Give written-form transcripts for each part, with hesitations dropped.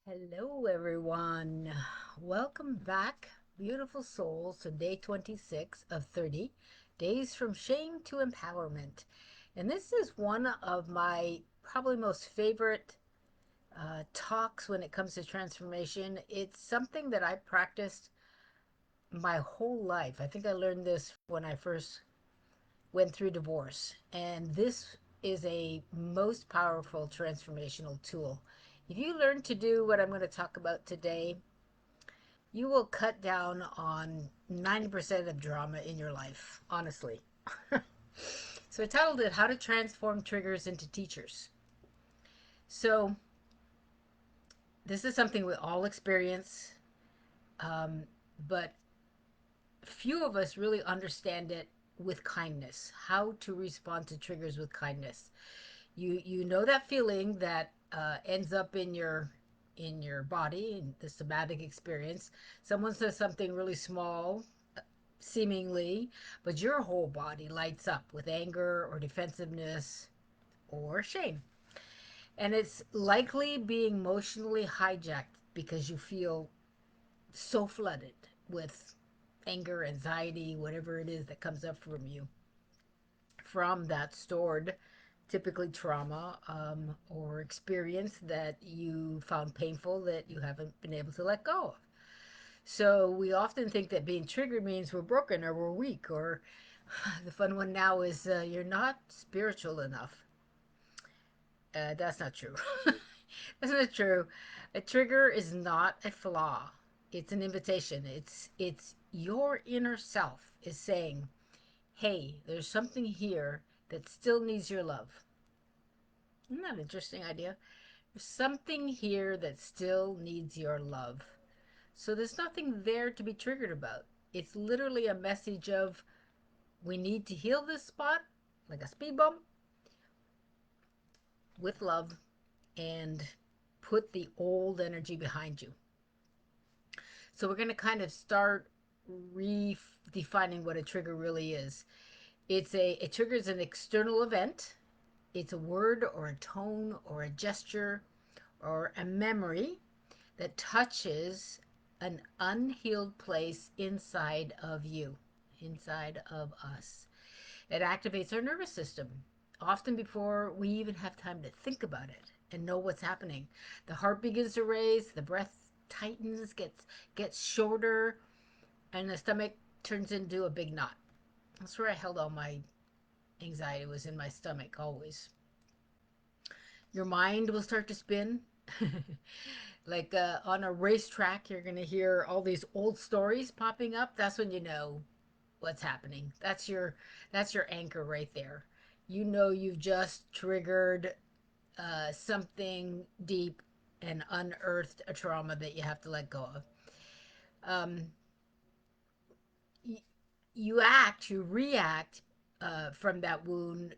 Hello, everyone. Welcome back, beautiful souls, to day 26 of 30 Days from Shame to Empowerment. And this is one of my probably most favorite talks when it comes to transformation. It's something that I practiced my whole life. I think I learned this when I first went through divorce. And this is a most powerful transformational tool. If you learn to do what I'm going to talk about today, you will cut down on 90% of drama in your life, honestly. So I titled it How to Transform Triggers into Teachers. So this is something we all experience, but few of us really understand it with kindness, how to respond to triggers with kindness. You know that feeling that ends up in your body, in the somatic experience. Someone says something really small seemingly, but your whole body lights up with anger or defensiveness or shame. And it's likely being emotionally hijacked because you feel so flooded with anger, anxiety, whatever it is that comes up from you from that stored, typically trauma or experience that you found painful that you haven't been able to let go of. So we often think that being triggered means we're broken or we're weak, or the fun one now is you're not spiritual enough. That's not true. That's not true. A trigger is not a flaw. It's an invitation. It's your inner self is saying, "Hey, there's something here that still needs your love." Isn't that an interesting idea? There's something here that still needs your love. So there's nothing there to be triggered about. It's literally a message of we need to heal this spot like a speed bump with love and put the old energy behind you. So we're going to kind of start redefining what a trigger really is. A trigger is an external event. It's a word or a tone or a gesture or a memory that touches an unhealed place inside of you, inside of us. It activates our nervous system, often before we even have time to think about it and know what's happening. The heart begins to race, the breath tightens, gets shorter, and the stomach turns into a big knot. That's where I held all my anxiety, was in my stomach always. Your mind will start to spin. Like on a racetrack, you're going to hear all these old stories popping up. That's when you know what's happening. That's your anchor right there. You know you've just triggered something deep and unearthed a trauma that you have to let go of. Um, y- you react from that wound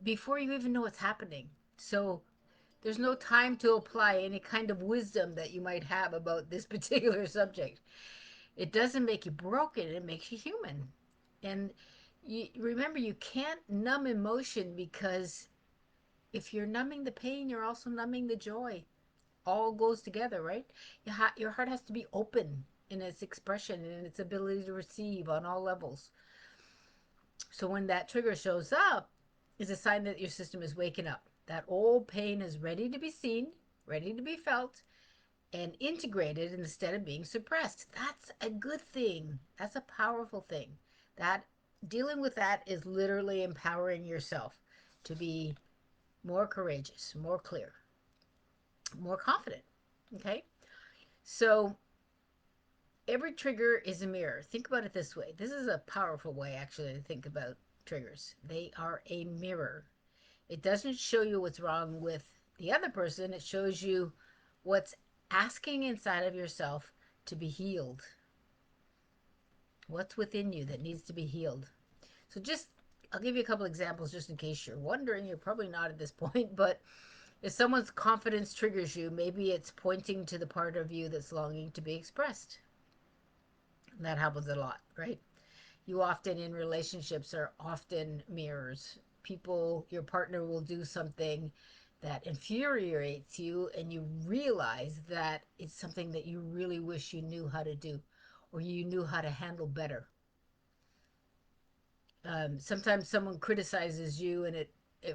before you even know what's happening. So there's no time to apply any kind of wisdom that you might have about this particular subject. It doesn't make you broken, it makes you human. And remember, you can't numb emotion because if you're numbing the pain, you're also numbing the joy. All goes together, right? Your heart has to be open in its expression and its ability to receive on all levels. So when that trigger shows up, is a sign that your system is waking up. That old pain is ready to be seen, ready to be felt, and integrated instead of being suppressed. That's a good thing. That's a powerful thing. That dealing with that is literally empowering yourself to be more courageous, more clear, more confident. Okay? So every trigger is a mirror. Think about it this way. This is a powerful way actually to think about triggers. They are a mirror. It doesn't show you what's wrong with the other person, it shows you what's asking inside of yourself to be healed. What's within you that needs to be healed. So just I'll give you a couple examples just in case you're wondering. You're probably not at this point, but if someone's confidence triggers you, maybe it's pointing to the part of you that's longing to be expressed. That happens a lot, right? You often in relationships are often mirrors. People, your partner will do something that infuriates you, and you realize that it's something that you really wish you knew how to do or you knew how to handle better. Sometimes someone criticizes you and it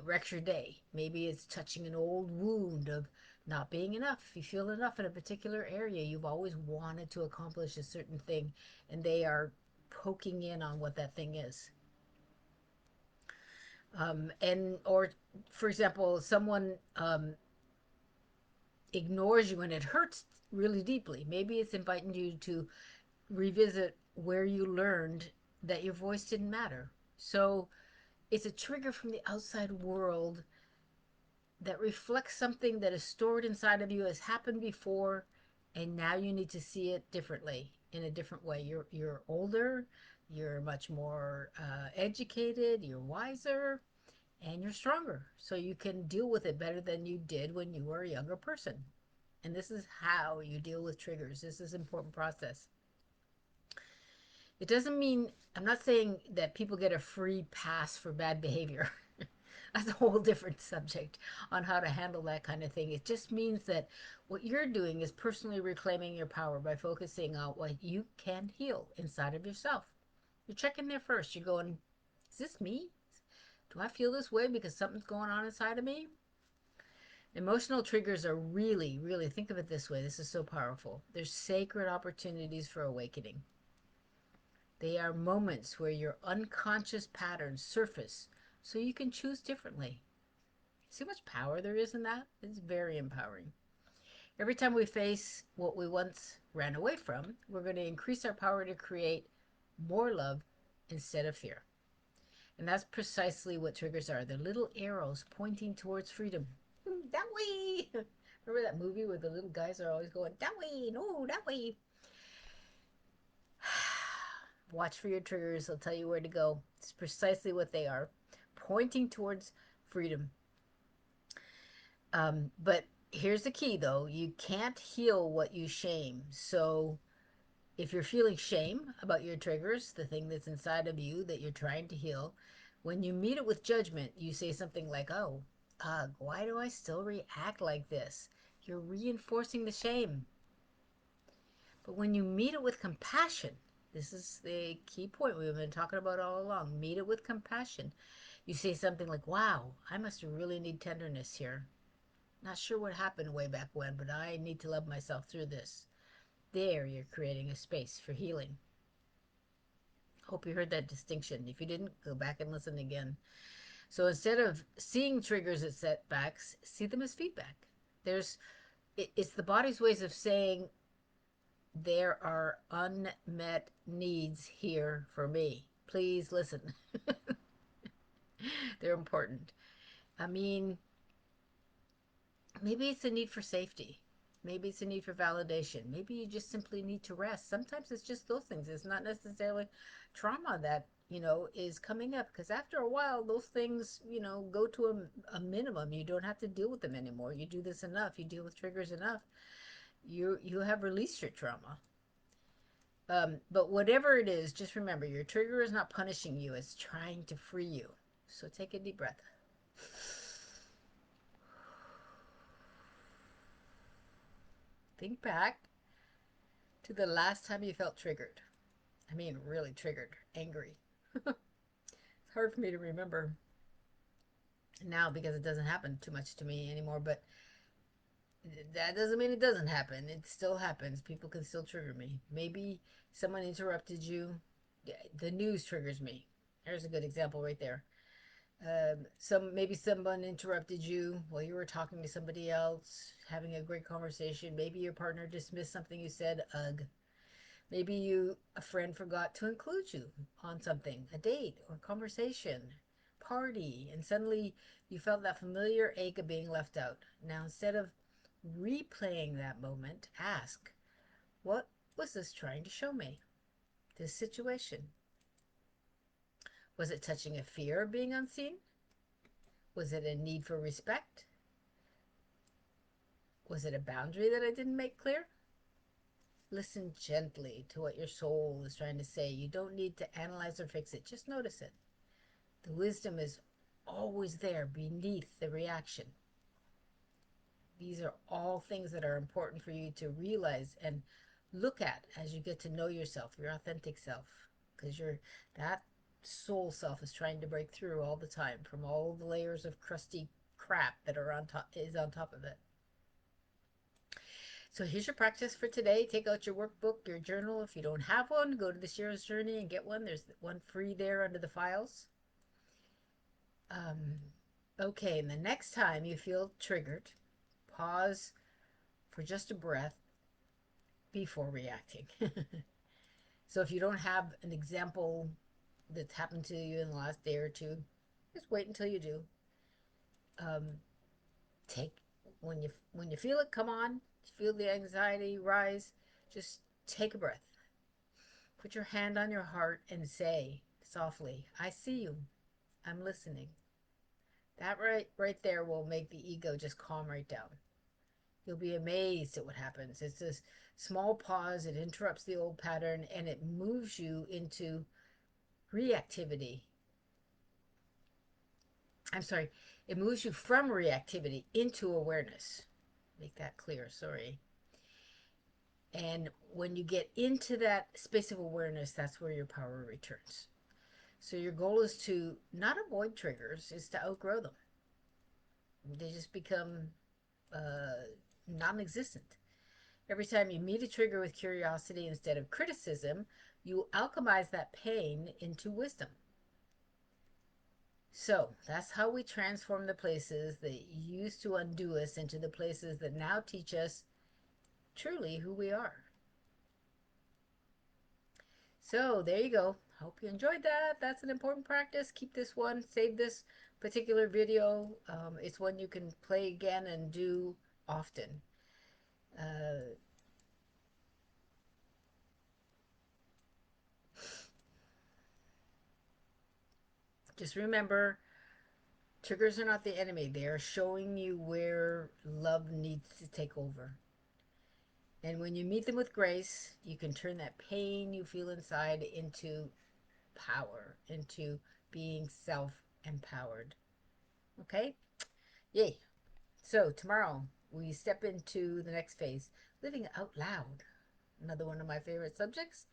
wrecks your day. Maybe it's touching an old wound of not being enough. You feel enough in a particular area. You've always wanted to accomplish a certain thing, and they are poking in on what that thing is. And or for example, someone ignores you and it hurts really deeply. Maybe it's inviting you to revisit where you learned that your voice didn't matter. So it's a trigger from the outside world that reflects something that is stored inside of you, has happened before, and now you need to see it differently, in a different way. You're older, you're much more educated, you're wiser, and you're stronger, so you can deal with it better than you did when you were a younger person. And this is how you deal with triggers. This is an important process. It doesn't mean, I'm not saying that people get a free pass for bad behavior. That's a whole different subject on how to handle that kind of thing. It just means that what you're doing is personally reclaiming your power by focusing on what you can heal inside of yourself. You're checking there first. You're going, is this me? Do I feel this way because something's going on inside of me? Emotional triggers are really, really, think of it this way. This is so powerful. They're sacred opportunities for awakening. They are moments where your unconscious patterns surface so you can choose differently. See how much power there is in that? It's very empowering. Every time we face what we once ran away from, we're going to increase our power to create more love instead of fear. And that's precisely what triggers are. They're little arrows pointing towards freedom. That way! Remember that movie where the little guys are always going, that way, no, that way. Watch for your triggers. They'll tell you where to go. It's precisely what they are, pointing towards freedom. But here's the key, though. You can't heal what you shame. So if you're feeling shame about your triggers, the thing that's inside of you that you're trying to heal, when you meet it with judgment, you say something like, oh, ugh, why do I still react like this? You're reinforcing the shame. But when you meet it with compassion, this is the key point we've been talking about all along. Meet it with compassion. You say something like, wow, I must really need tenderness here. Not sure what happened way back when, but I need to love myself through this. There, you're creating a space for healing. Hope you heard that distinction. If you didn't, go back and listen again. So instead of seeing triggers as setbacks, see them as feedback. There's, it's the body's ways of saying there are unmet needs here for me. Please listen. They're important. I mean, maybe it's a need for safety. Maybe it's a need for validation. Maybe you just simply need to rest. Sometimes it's just those things. It's not necessarily trauma that, is coming up, because after a while, those things, go to a minimum. You don't have to deal with them anymore. You do this enough. You deal with triggers enough. You have released your trauma. But whatever it is, just remember your trigger is not punishing you, it's trying to free you. So take a deep breath. Think back to the last time you felt triggered. I mean, really triggered, angry. It's hard for me to remember now because it doesn't happen too much to me anymore, but that doesn't mean it doesn't happen. It still happens. People can still trigger me. Maybe someone interrupted you. The news triggers me. There's a good example right there. Maybe someone interrupted you while you were talking to somebody else, having a great conversation. Maybe your partner dismissed something you said. Ugh. Maybe a friend forgot to include you on something, a date or conversation, party, and suddenly you felt that familiar ache of being left out. Now, instead of replaying that moment, ask, what was this trying to show me? This situation. Was it touching a fear of being unseen? Was it a need for respect? Was it a boundary that I didn't make clear? Listen gently to what your soul is trying to say. You don't need to analyze or fix it, just notice it. The wisdom is always there beneath the reaction. These are all things that are important for you to realize and look at as you get to know yourself, your authentic self, because that soul self is trying to break through all the time from all the layers of crusty crap that are on top of it. So here's your practice for today. Take out your workbook, your journal. If you don't have one, go to the Hero's Journey and get one. There's one free there under the files. Um, okay, and the next time you feel triggered, pause for just a breath before reacting. So if you don't have an example that's happened to you in the last day or two, just wait until you do. Um, take when you feel it come on, feel the anxiety rise, just take a breath. Put your hand on your heart and say softly, I see you. I'm listening. That right there will make the ego just calm right down. You'll be amazed at what happens. It's this small pause, it interrupts the old pattern and it moves you into reactivity. I'm sorry, it moves you from reactivity into awareness. Make that clear, sorry. And when you get into that space of awareness, that's where your power returns. So your goal is to not avoid triggers, is to outgrow them. They just become non-existent. Every time you meet a trigger with curiosity instead of criticism, you alchemize that pain into wisdom. So that's how we transform the places that used to undo us into the places that now teach us truly who we are. So there you go. Hope you enjoyed that. That's an important practice. Keep this one, save this particular video. It's one you can play again and do often. Uh, just remember, triggers are not the enemy. They are showing you where love needs to take over. And when you meet them with grace, you can turn that pain you feel inside into power, into being self empowered. Okay? Yay. So, tomorrow we step into the next phase, living out loud. Another one of my favorite subjects.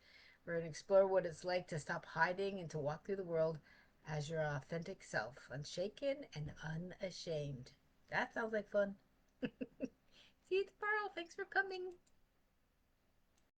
We're going to explore what it's like to stop hiding and to walk through the world as your authentic self, unshaken and unashamed. That sounds like fun. See you tomorrow. Thanks for coming.